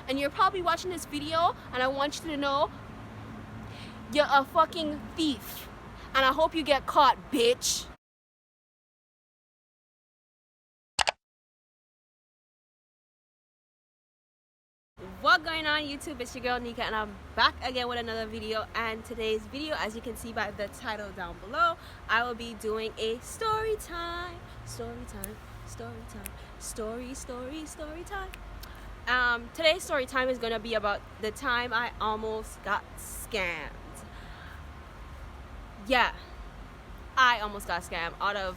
and you're probably watching this video, and I want you to know you're a fucking thief, and I hope you get caught, bitch. What going on, YouTube? It's your girl Nika, and I'm back again with another video. And today's video, as you can see by the title down below, I will be doing a story time. Story time. Today's story time is gonna be about the time I almost got scammed. Yeah, I almost got scammed out of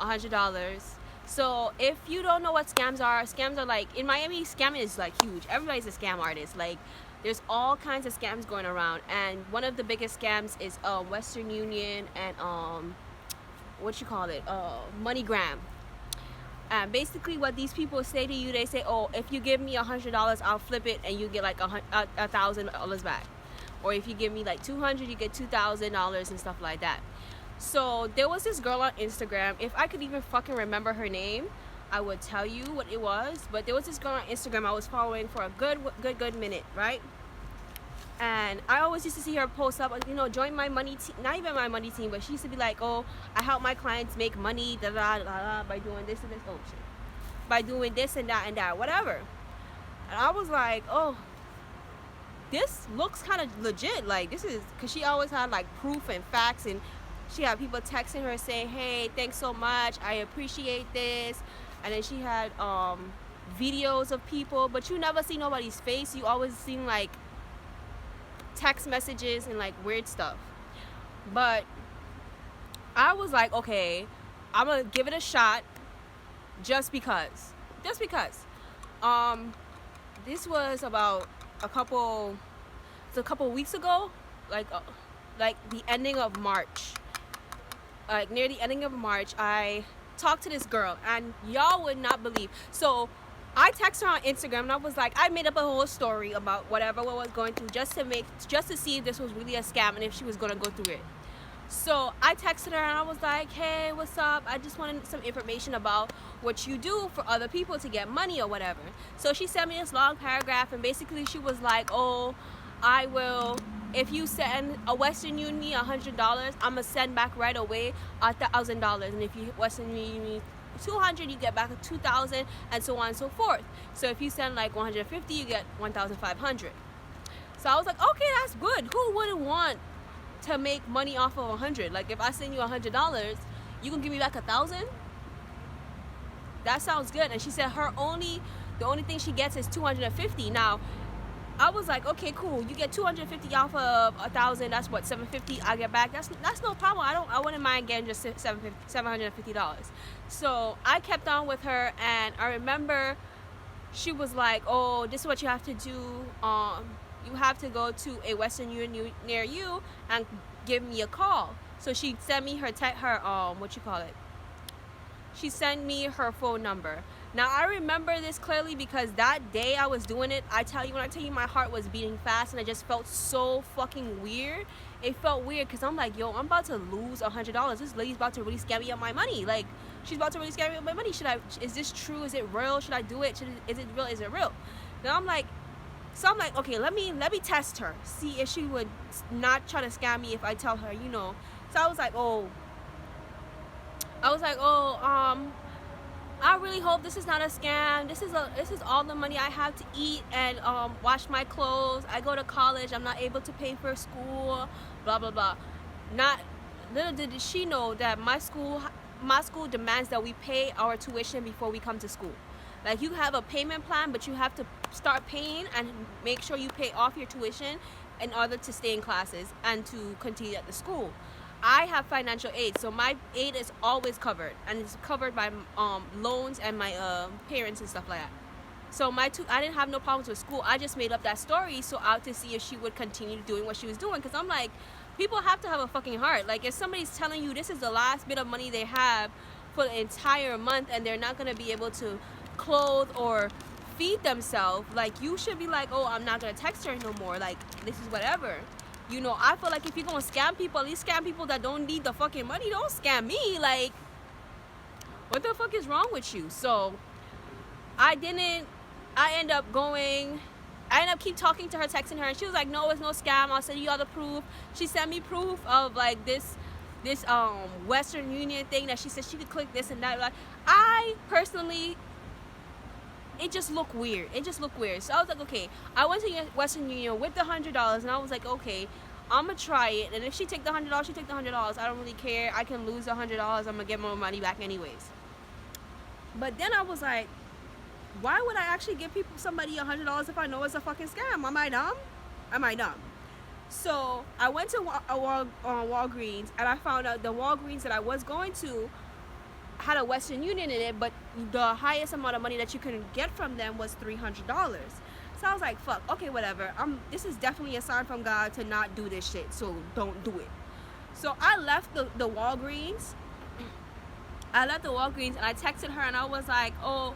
$100. So if you don't know what scams are like, in Miami, scamming is like huge. Everybody's a scam artist. Like, there's all kinds of scams going around, and one of the biggest scams is Western Union and MoneyGram. And basically what these people say to you, they say, oh, if you give me $100, I'll flip it and you get like $1,000 back. Or if you give me like $200, you get $2,000 and stuff like that. So there was this girl on Instagram. If I could even fucking remember her name, I would tell you what it was. But there was this girl on Instagram I was following for a good minute, right? And I always used to see her post up, you know, join my money team. Not even my money team, but she used to be like, oh, I help my clients make money, by doing this and this, oh shit, by doing this and that, whatever. And I was like, oh, this looks kind of legit. Like, this is, because she always had like proof and facts, and she had people texting her saying, hey, thanks so much, I appreciate this. And then she had videos of people, but you never see nobody's face. You always see like text messages and like weird stuff. But I was like, okay, I'm gonna give it a shot just because. This was about a couple weeks ago, like the ending of March. Like near the ending of March, I talked to this girl, and y'all would not believe. So I texted her on Instagram, and I was like, I made up a whole story about what was going through, just to see if this was really a scam and if she was gonna go through it. So I texted her and I was like, hey, what's up? I just wanted some information about what you do for other people to get money or whatever. So she sent me this long paragraph, and basically she was like, oh, I will, if you send a Western Union $100, I'm gonna send back right away $1,000, and if you Western Union $200, you get back $2,000, and so on and so forth. So if you send like $150, you get $1,500. So I was like, okay, that's good. Who wouldn't want to make money off of 100? Like, if I send you $100, you can give me back $1,000. That sounds good. And she said the only thing she gets is $250. Now I was like, okay, cool. You get $250 off of $1,000. That's what, $750 I get back. That's no problem. I wouldn't mind getting just $750. So I kept on with her, and I remember she was like, oh, this is what you have to do. You have to go to a Western Union near you and give me a call. So she sent me she sent me her phone number. Now I remember this clearly because that day I was doing it, when I tell you my heart was beating fast, and I just felt so fucking weird. It felt weird because I'm like, yo, I'm about to lose $100. This lady's about to really scam me out my money. Like, she's about to really scam me out my money. Is this true? Is it real? Should I do it? Is it real? Is it real? Now I'm like, okay, let me test her, see if she would not try to scam me if I tell her, you know. So I was like, I really hope this is not a scam. This is all the money I have to eat and wash my clothes. I go to college. I'm not able to pay for school. Blah blah blah. Little did she know that my school demands that we pay our tuition before we come to school. Like, you have a payment plan, but you have to start paying and make sure you pay off your tuition in order to stay in classes and to continue at the school. I have financial aid, so my aid is always covered, and it's covered by loans and my parents and stuff like that. So I didn't have no problems with school. I just made up that story so out to see if she would continue doing what she was doing, because I'm like, people have to have a fucking heart. Like, if somebody's telling you this is the last bit of money they have for the entire month and they're not going to be able to clothe or feed themselves, like, you should be like, oh, I'm not gonna text her no more, like, this is whatever. You know, I feel like if you're gonna scam people, at least scam people that don't need the fucking money. Don't scam me. Like, what the fuck is wrong with you? So I end up going I ended up keep talking to her, texting her, and she was like, no, it's no scam. I'll send you all the proof. She sent me proof of like this Western Union thing that she said she could click this and that. Like, I personally, it just looked weird. It just looked weird. So I was like, okay. I went to Western Union with the $100, and I was like, okay, I'm gonna try it. And if she take the $100, she take the $100. I don't really care. I can lose the $100. I'm gonna get my money back anyways. But then I was like, why would I actually give somebody $100 if I know it's a fucking scam? Am I dumb? Am I dumb? So I went to Walgreens, and I found out the Walgreens that I was going to had a Western Union in it, but the highest amount of money that you can get from them was $300. So I was like, fuck, okay, whatever. This is definitely a sign from God to not do this shit, so don't do it. So I left the Walgreens. I left the Walgreens, and I texted her, and I was like, oh,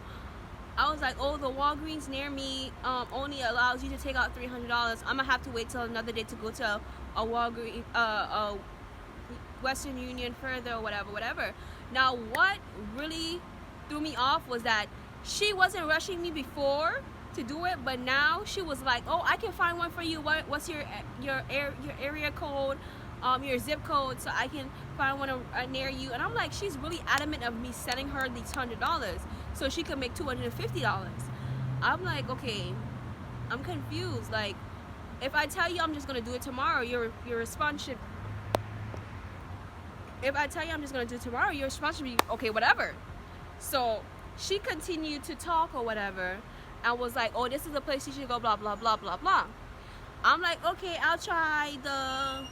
the Walgreens near me only allows you to take out $300. I'm gonna have to wait till another day to go to a Walgreens, a Western Union further, or whatever. Now, what really threw me off was that she wasn't rushing me before to do it, but now she was like, oh, I can find one for you. What's your area code, your zip code, so I can find one near you. And I'm like, she's really adamant of me sending her these $100 so she could make $250. I'm like, okay, I'm confused. Like, if I tell you I'm just gonna do it tomorrow, your response should. If I tell you I'm just gonna do it tomorrow, your response should be okay, whatever. So she continued to talk or whatever, and was like, oh, this is the place you should go, blah blah blah blah blah. I'm like, okay, I'll try the.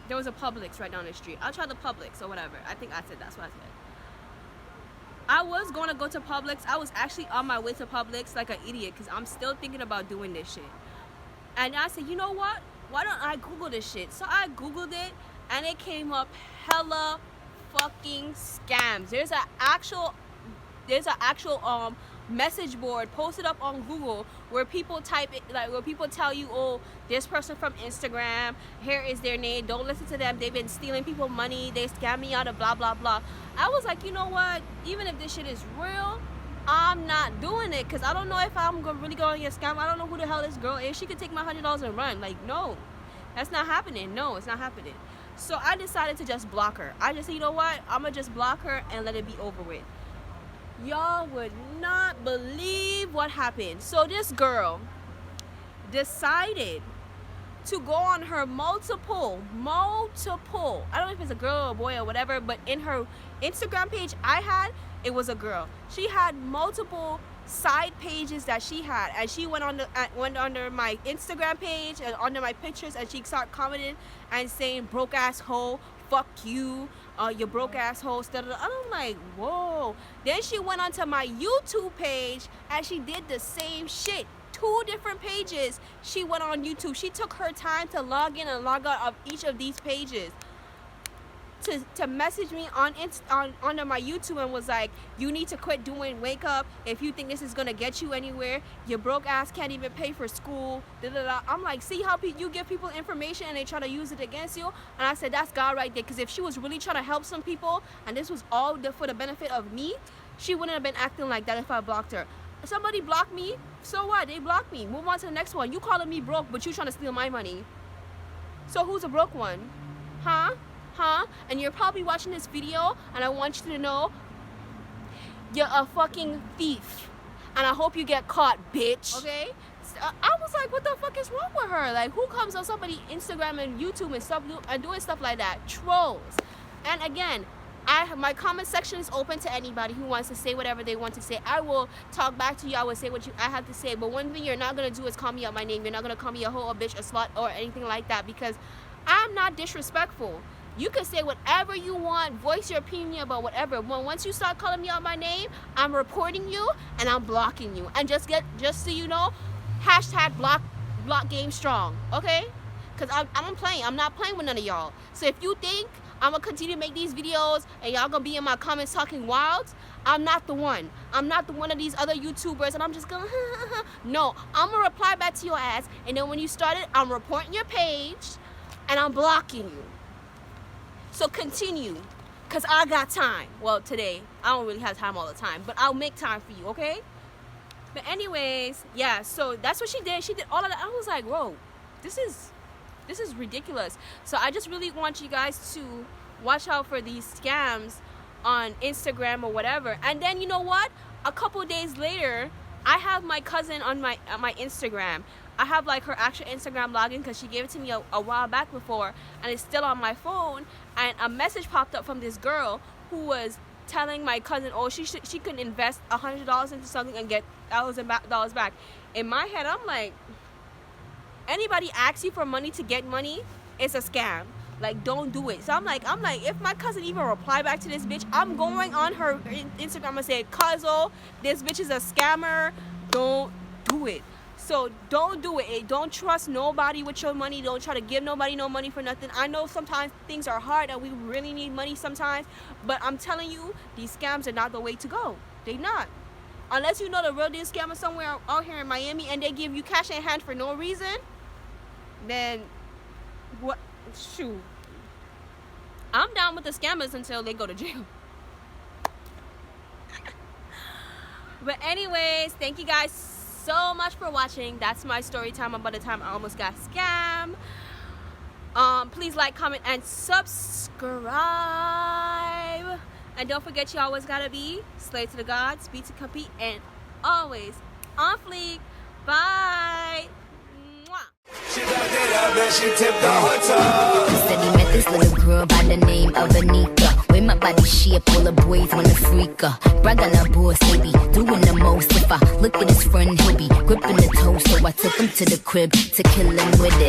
There was a Publix right down the street. I'll try the Publix or whatever. I think I said that's what I said. I was going to go to Publix. I was actually on my way to Publix like an idiot because I'm still thinking about doing this shit. And I said, you know what? Why don't I Google this shit? So I Googled it, and it came up hella fucking scams. There's an actual message board posted up on Google where people type it, like where people tell you, oh, this person from Instagram, here is their name, don't listen to them, they've been stealing people money, they scam me out of blah blah blah. I was like, you know what, even if this shit is real, I'm not doing it, because I don't know if I'm really going to get scammed. I don't know who the hell this girl is. She could take my $100 and run. Like, no, that's not happening. No, it's not happening. So I decided to just block her. I just said, you know what, I'm gonna just block her and let it be over with. Y'all would not believe what happened. So this girl decided to go on her multiple, I don't know if it's a girl or a boy or whatever, but in her Instagram page it was a girl. She had multiple side pages that she had, and she went under my Instagram page and under my pictures, and she started commenting and saying, broke ass hoe, fuck you, you broke ass hoe, and I'm like, whoa. Then she went onto my YouTube page and she did the same shit. 2 different pages. She went on YouTube. She took her time to log in and log out of each of these pages to message me under my YouTube, and was like, you need to quit doing wake up if you think this is gonna get you anywhere. Your broke ass can't even pay for school. Da, da, da. I'm like, see how you give people information and they try to use it against you? And I said, that's God right there, because if she was really trying to help some people and this was all for the benefit of me, she wouldn't have been acting like that if I blocked her. Somebody blocked me, so what? They blocked me. Move on to the next one. You calling me broke, but you trying to steal my money. So who's a broke one? Huh? And you're probably watching this video, and I want you to know you're a fucking thief, and I hope you get caught, bitch. Okay? I was like, what the fuck is wrong with her? Like, who comes on somebody Instagram and YouTube and stuff and doing stuff like that? Trolls. And again, my comment section is open to anybody who wants to say whatever they want to say. I will talk back to you. I will say what I have to say. But one thing you're not gonna do is call me out my name. You're not gonna call me a hoe, a bitch, a slut, or anything like that, because I'm not disrespectful. You can say whatever you want, voice your opinion about whatever. Once you start calling me out my name, I'm reporting you and I'm blocking you. And just so you know, hashtag block game strong, okay? Because I'm playing. I'm not playing with none of y'all. So if you think I'm going to continue to make these videos and y'all going to be in my comments talking wild, I'm not the one. I'm not the one of these other YouTubers, and I'm just going to, no, I'm going to reply back to your ass, and then when you start it, I'm reporting your page and I'm blocking you. So continue, because I got time. Well, today, I don't really have time all the time, but I'll make time for you, okay? But anyways, yeah, so that's what she did. She did all of that. I was like, whoa, this is ridiculous. So I just really want you guys to watch out for these scams on Instagram or whatever. And then you know what? A couple days later, I have my cousin on my Instagram. I have like her actual Instagram login because she gave it to me a while back before, and it's still on my phone. And a message popped up from this girl who was telling my cousin, oh, she could invest $100 into something and get $1,000 back. In my head, I'm like, anybody asks you for money to get money, it's a scam. Like, don't do it. So I'm like, if my cousin even reply back to this bitch, I'm going on her Instagram and say, Cuzzo, this bitch is a scammer. Don't do it. So don't do it. Don't trust nobody with your money. Don't try to give nobody no money for nothing. I know sometimes things are hard and we really need money sometimes, but I'm telling you, these scams are not the way to go. They not. Unless you know the real deal scammer somewhere out here in Miami and they give you cash in hand for no reason, then what? Shoot. I'm down with the scammers until they go to jail. But anyways, thank you guys so much for watching. That's my story time about the time I almost got scammed. Please like, comment, and subscribe. And don't forget, you always gotta be slave to the gods, beat to compete, and always on fleek. Bye. She done did up and she tipped on her toes. Said he met this little girl by the name of Anika. With my body shape, all the boys wanna freak her. Brag on her boss, he be doing the most. If I look at his friend, he'll be gripping the toe. So I took him to the crib to kill him with it.